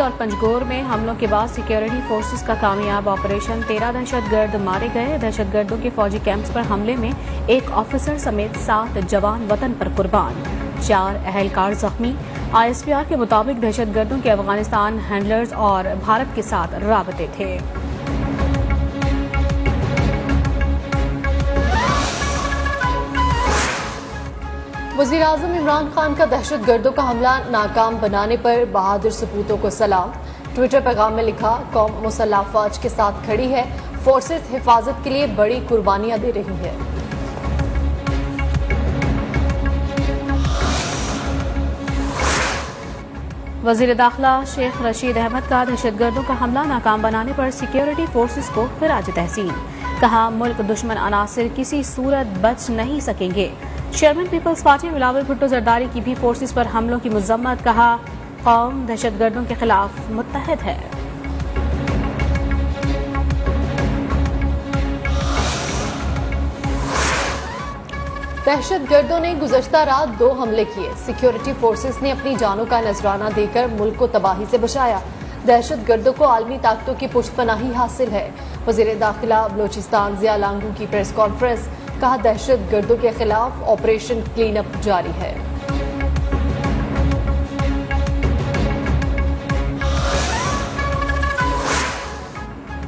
और पंजगोर में हमलों के बाद सिक्योरिटी फोर्सेस का कामयाब ऑपरेशन। 13 दहशतगर्द मारे गए। दहशतगर्दों के फौजी कैंप्स पर हमले में एक ऑफिसर समेत 7 जवान वतन पर कुर्बान, 4 अहलकार जख्मी। ISPR के मुताबिक दहशतगर्दों के अफगानिस्तान हैंडलर्स और भारत के साथ राबते थे। वज़ीर-ए-आज़म इमरान खान का दहशतगर्दों का हमला नाकाम बनाने पर बहादुर सपूतों को सलाम। ट्विटर पैगाम में लिखा, कौम मुसल्लह फौज के साथ खड़ी है, फोर्सेस हिफाजत के लिए बड़ी कुर्बानियां दे रही है। वज़ीर दाखिला शेख रशीद अहमद का दहशतगर्दों का हमला नाकाम बनाने पर सिक्योरिटी फोर्सेस को खिराज तहसीन। कहा, मुल्क दुश्मन अनासिर किसी सूरत बच नहीं सकेंगे। चेयरमैन पीपल्स पार्टी बिलावल भुट्टो जरदारी की भी फोर्सेस पर हमलों की मजम्मत। कहा, कौम दहशतगर्दों के खिलाफ मुत्तहद है। दहशतगर्दों ने गुज़श्ता रात 2 हमले किए। सिक्योरिटी फोर्सेस ने अपनी जानों का नजराना देकर मुल्क को तबाही से बचाया। दहशतगर्दों को आलमी ताकतों की पुष्टपनाही हासिल है। वज़ीर दाखिला बलोचिस्तान ज़िया लांगू की प्रेस कॉन्फ्रेंस। कहा, दहशतगर्दों के खिलाफ ऑपरेशन क्लीन अप जारी है।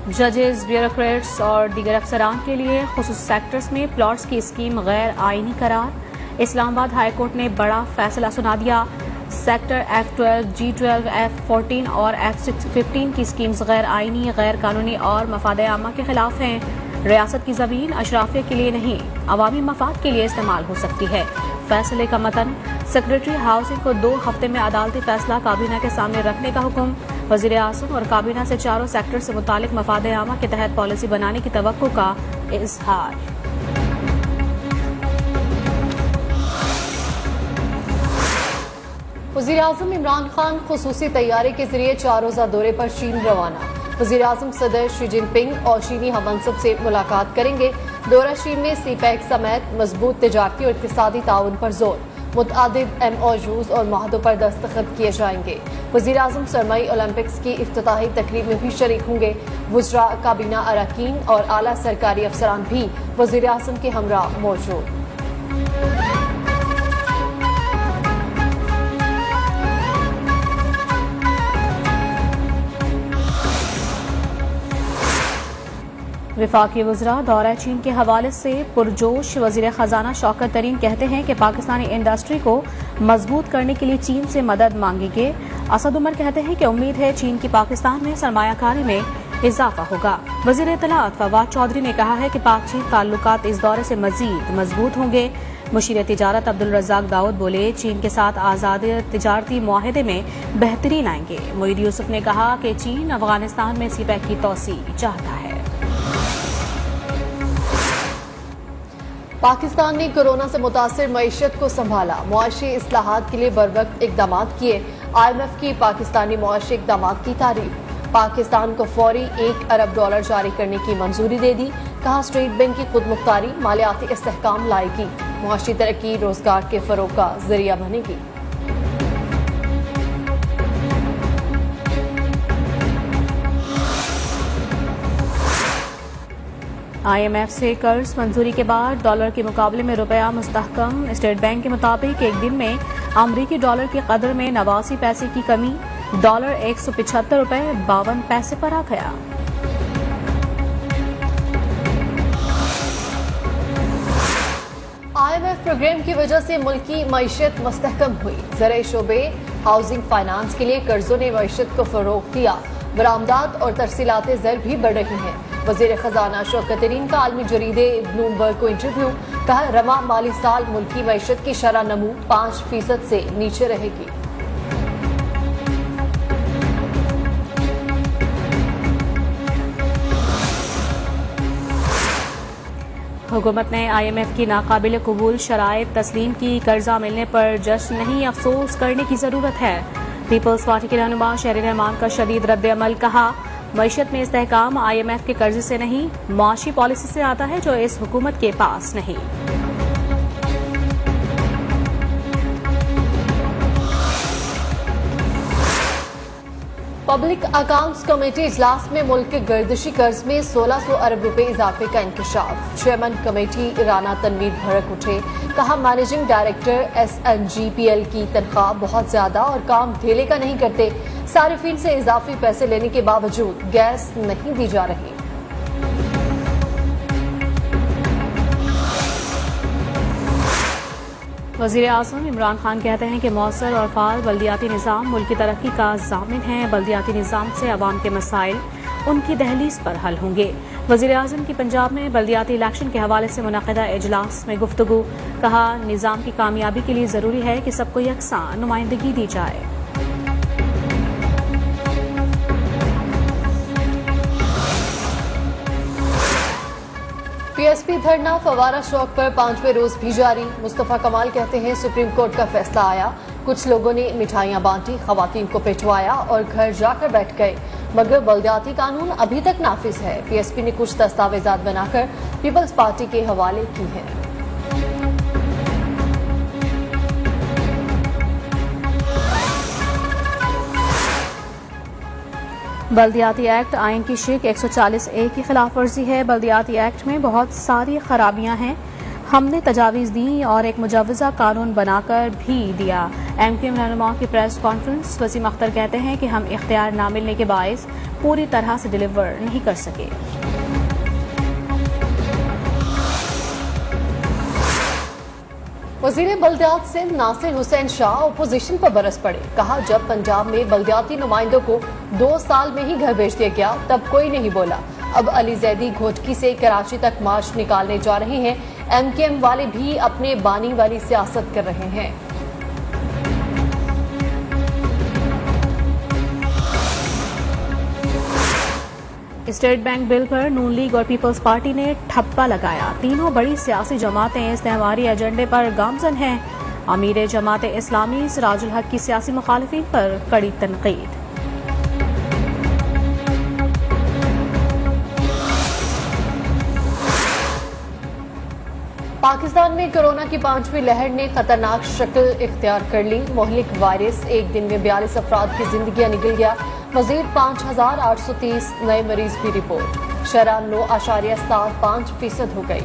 जजेस, ब्यूरोक्रेट्स और दीगर अफसरान के लिए खुसूस सेक्टर्स में प्लॉट्स की स्कीम गैर आईनी करार। इस्लामाबाद हाई कोर्ट ने बड़ा फैसला सुना दिया। सेक्टर F12, G12, F14 और F15 की स्कीम्स गैर आईनी, गैर कानूनी और मफाद आमा के खिलाफ हैं। रियासत की जमीन अशराफिया के लिए नहीं, अवामी मफाद के लिए इस्तेमाल हो सकती है। फैसले का मतन, सेक्रेटरी हाउसिंग को 2 हफ्ते में अदालती फैसला काबीना के सामने रखने का हुक्म। वज़ीर आज़म और काबीना से चारों सेक्टर से मुतालिक मफाद आमा के तहत पॉलिसी बनाने की तवक्को का इजहार। वज़ीर-ए-आज़म इमरान खान खुसूसी तैयारे के जरिए 4 रोज़ा दौरे पर चीन रवाना। वज़ीर-ए-आज़म सदर शी जिनपिंग और चीनी हममंसब से मुलाकात करेंगे। दौरा चीन में CPEC समेत मजबूत तिजारती और इक़्तिसादी ताउन पर जोर। मुतअद्दिद MOUs और मुआहदों पर दस्तखत किए जाएंगे। वज़ीर-ए-आज़म सरमाई ओलंपिक्स की इफ्तिताही तकरीब में भी शरीक होंगे। वुज़रा, काबीना अरकान और आला सरकारी अफसरान भी वज़ीर-ए-आज़म के हमरा मौजूद। वफाकी वज़रा दौरा चीन के हवाले से पुरजोश। वज़ीर ख़जाना शौकत तरीन कहते हैं कि पाकिस्तानी इंडस्ट्री को मजबूत करने के लिए चीन से मदद मांगेंगे। असद उमर कहते हैं कि उम्मीद है चीन की पाकिस्तान में सरमायाकारी में इजाफा होगा। वज़ीर इत्तलात फवाद चौधरी ने कहा है कि पाक चीन ताल्लुकात इस दौरे से मजीद मजबूत होंगे। मुशीर तिजारत अब्दुल रज़ाक दाऊद बोले, चीन के साथ आज़ाद तिजारती मुआहदे में बेहतरी लाएंगे। मोईद यूसुफ ने कहा कि चीन अफगानिस्तान में CPEC की तोसी चाहता है। पाकिस्तान ने कोरोना से मुतासिर मईशत को संभाला। मुआशी इस्लाहात के लिए बरवक्त इकदाम किए। IMF की पाकिस्तानी मुआशी इकदाम की तारीफ। पाकिस्तान को फौरी $1 अरब जारी करने की मंजूरी दे दी। कहा, स्टेट बैंक की खुद मुख्तारी मालियाती इस्तेहकाम लाएगी, मुआशी तरक्की रोजगार के फरोग का जरिया बनेगी। IMF से कर्ज मंजूरी के बाद डॉलर के मुकाबले में रुपया मुस्तहकम। स्टेट बैंक के मुताबिक एक दिन में अमरीकी डॉलर की कदर में 89 पैसे की कमी। डॉलर 175 रुपए 52 पैसे पर आ गया। IMF प्रोग्राम की वजह से मुल्की मईशत मुस्तहकम हुई। ज़राई शोबे, हाउसिंग फाइनेंस के लिए कर्जों ने मईशत को फरोग दिया। बरामदात और तरसीलाते ज़र भी बढ़ रही हैं। वज़ीर ख़जाना शौकत तरीन का आलमी जरीदे ब्लूमबर्ग को इंटरव्यू। कहा, रवा माली साल मुल्की मईशत की शरह नमू 5% से नीचे रहेगी। हुकूमत ने IMF की नाकाबिल कबूल शराइत तस्लीम की। कर्जा मिलने पर जश्न नहीं, अफसोस करने की जरूरत है। पीपल्स पार्टी के रहनुमा शहरी रहमान का शदीद रद्द अमल। कहा, मईशत में इस्तेहकाम IMF के कर्जे से नहीं, मुआशी पॉलिसी से आता है जो इस हुकूमत के पास नहीं। पब्लिक अकाउंट्स कमेटी इजलास में मुल्क के गर्दिशी कर्ज में 1600 अरब रुपए इजाफे का इंकशाफ। चेयरमैन कमेटी राना तनवीर भड़क उठे, कहा मैनेजिंग डायरेक्टर SNGPL की तनख्वाह बहुत ज्यादा और काम ढेले का नहीं करते। सारिफीन से इजाफी पैसे लेने के बावजूद गैस नहीं दी जा रही। वज़ीर आज़म इमरान खान कहते हैं कि मौसर और फाल बल्दियाती निज़ाम मुल्क की तरक्की का ज़ामिन है। बल्दियाती निज़ाम से अवाम के मसाइल उनकी दहलीज पर हल होंगे। वज़ीर आज़म की पंजाब में बल्दियाती इलेक्शन के हवाले से मुनक़िदा इजलास में गुफ्तगू, कहा निज़ाम की कामयाबी के लिए ज़रूरी है कि सबको यकसां नुमाइंदगी दी जाए। PSP धरना फवारा चौक पर 5वें रोज भी जारी। मुस्तफा कमाल कहते हैं सुप्रीम कोर्ट का फैसला आया, कुछ लोगों ने मिठाइयां बांटी, खवातीन को पिटवाया और घर जाकर बैठ गए, मगर बल्दियाती कानून अभी तक नाफिज है। PSP ने कुछ दस्तावेजात बनाकर पीपल्स पार्टी के हवाले की है। बल्दियाती एक्ट आइन की शिक 140A की खिलाफ वर्जी है। बल्दियाती एक्ट में बहुत सारी खराबियां हैं, हमने तजावीज़ दी और एक मुजवज़ा कानून बनाकर भी दिया। MQM रहनुमाओं की प्रेस कॉन्फ्रेंस। वसीम अख्तर कहते हैं कि हम इख्तियार ना मिलने के बायस पूरी तरह से डिलीवर नहीं कर सके। वज़ीर बल्दियात सिंध नासिर हुसैन शाह अपोजिशन पर बरस पड़े, कहा जब पंजाब में बल्दियाती नुमाइंदों को 2 साल में ही घर भेज दिया गया तब कोई नहीं बोला। अब अली जैदी घोटकी से कराची तक मार्च निकालने जा रहे हैं। MKM वाले भी अपने बानी वाली सियासत कर रहे हैं। स्टेट बैंक बिल पर नून लीग और पीपल्स पार्टी ने ठप्पा लगाया। तीनों बड़ी सियासी जमातें इस त्यौहारी एजेंडे पर गामजन हैं। अमीर जमात इस्लामी सिराजुल हक की सियासी मुखालिफिन पर कड़ी तनकीद। पाकिस्तान में कोरोना की 5वीं लहर ने खतरनाक शक्ल इख्तियार कर ली। मोहलिक वायरस एक दिन में 42 अफराद की जिंदगियां निकल गया। मजीद 5830 नए मरीज की रिपोर्ट। शरह 9.75% हो गई।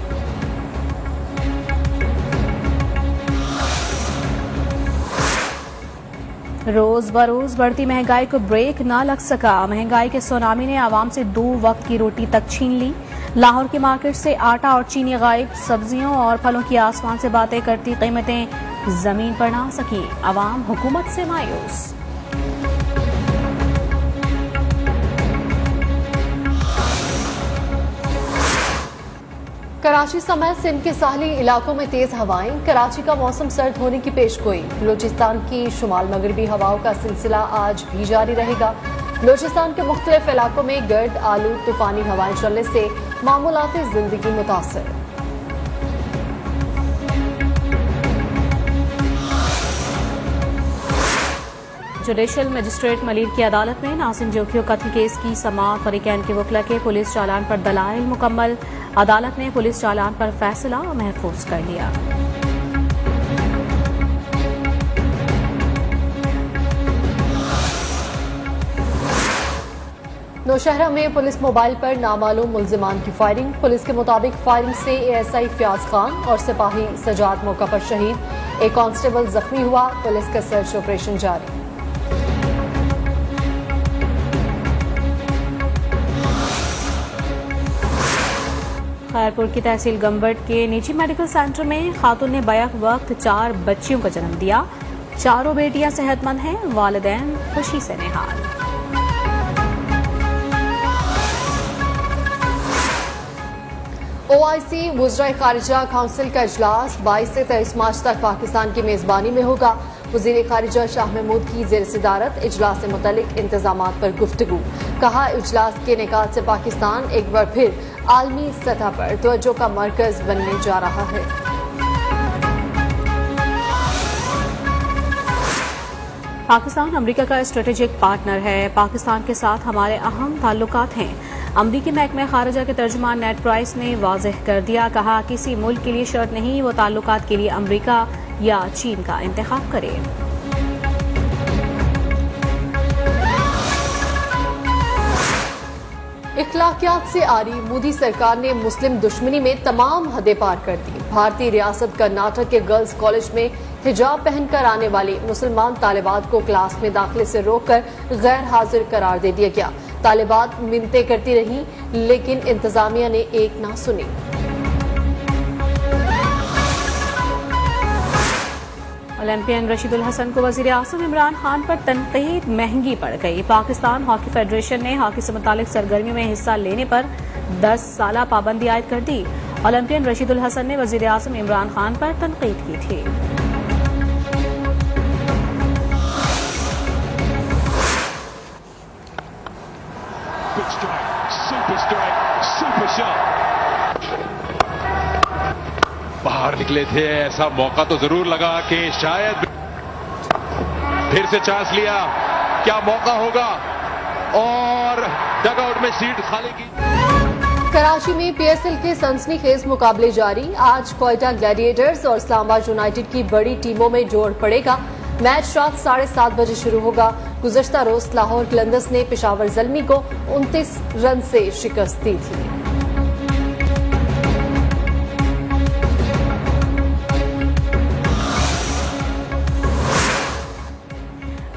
रोज बरोज बढ़ती महंगाई को ब्रेक ना लग सका। महंगाई के सुनामी ने आवाम से 2 वक्त की रोटी तक छीन ली। लाहौर की मार्केट से आटा और चीनी गायब। सब्जियों और फलों की आसमान से बातें करती कीमतें जमीन पर ना सकी। आवाम हुकूमत से मायूस। कराची समेत सिंध के साहली इलाकों में तेज हवाएं। कराची का मौसम सर्द होने की पेशगोई। बलूचिस्तान की शुमाल मगरबी हवाओं का सिलसिला आज भी जारी रहेगा। बलूचिस्तान के मुख्तलिफ इलाकों में गर्द आलू तूफानी हवाएं चलने से मामूलाती जिंदगी मुतासर। जुडिशल मजिस्ट्रेट मलिर की अदालत में नासिम जोखियो कत्ल केस की समाअत। फरीकैन के वकला के पुलिस चालान पर दलाइल मुकम्मल। अदालत ने पुलिस चालान पर फैसला महफूज कर लिया। नौशहरा में पुलिस मोबाइल पर नामालूम मुल्जिमान की फायरिंग। पुलिस के मुताबिक फायरिंग से ASI फयाज खान और सिपाही सजाद मौका पर शहीद। एक कांस्टेबल जख्मी हुआ। पुलिस का सर्च ऑपरेशन जारी। खैरपुर की तहसील गंबट के निजी मेडिकल सेंटर में खातून ने बैक वक्त 4 बच्चियों को जन्म दिया। चारों बेटियां सेहतमंद हैं। वालिदैन खुशी से निहाल। OIC वज़राए खारिजा काउंसिल का इजलास 22 से 23 मार्च तक पाकिस्तान की मेजबानी में होगा। वज़ीर खारिजा शाह महमूद की ज़ेर सदारत इजलास से मुतल्लिक इंतजामात पर गुफ्तगू। कहा इजलास के निकात से पाकिस्तान एक बार फिर आलमी सतह पर तवज्जो का मरकज बनने जा रहा है। पाकिस्तान अमेरिका का स्ट्रेटेजिक पार्टनर है। पाकिस्तान के साथ हमारे अहम ताल्लुकात हैं। अमरीकी महकमे खारिजा के तर्जुमान नेड प्राइस ने वाज़ेह कर दिया। कहा किसी मुल्क के लिए शर्त नहीं, वो ताल्लुकात के लिए अमरीका या चीन का इंतखाब करे। इखलाकियात से आरी मोदी सरकार ने मुस्लिम दुश्मनी में तमाम हदें पार कर दी। भारतीय रियासत कर्नाटक के गर्ल्स कॉलेज में हिजाब पहनकर आने वाली मुसलमान तालिबात को क्लास में दाखिले से रोककर गैर हाजिर करार दे दिया गया। तालिबात मिन्नतें करती रहीं, लेकिन इंतजामिया ने एक ना सुनी। ओलंपियन रशीदुल हसन को वजीर आज़म इमरान खान पर तनकीद महंगी पड़ गई। पाकिस्तान हॉकी फेडरेशन ने हॉकी से मुतालिक सरगर्मियों में हिस्सा लेने पर 10 साला पाबंदी आयद कर दी। ओलंपियन रशीदुल हसन ने वजीर आज़म इमरान खान पर तनकीद की थी। बाहर निकले थे, ऐसा मौका तो जरूर लगा कि शायद फिर से चांस लिया, क्या मौका होगा, और डगआउट में सीट खाली की। कराची में पीएसएल के सनसनीखेज मुकाबले जारी। आज क्वेटा ग्लैडिएटर्स और इस्लामाबाद यूनाइटेड की बड़ी टीमों में जोड़ पड़ेगा। मैच रात 7:30 बजे शुरू होगा। गुज़श्ता रोज लाहौर कलंदर्स ने पेशावर ज़ल्मी को 29 रन से शिकस्त दी थी।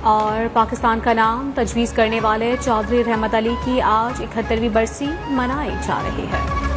और पाकिस्तान का नाम तजवीज़ करने वाले चौधरी रहमत अली की आज 71वीं बरसी मनाई जा रही है।